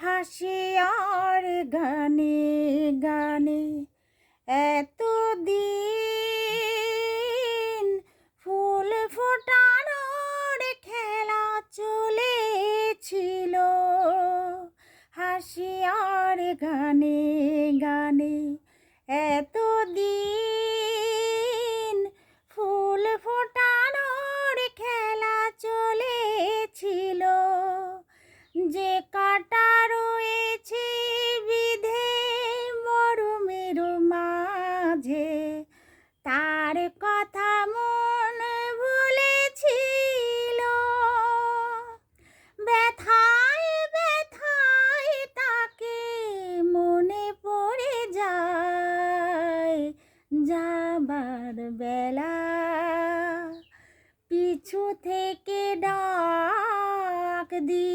হাসি আর গানে গানে এতদিন ফুল ফোটানোর খেলা চলেছিল। হাসি আর গানে গানে এতদিন ফুল ফোটানোর খেলা চলেছিল। যে কাটা রয়েছে বিধে মরমের মাঝে, তার কথা মন ভুলেছিল। ব্যথায় ব্যথায় তাকে মনে পড়ে যায়, যাবার বেলা পিছু থেকে ডাক দিয়ে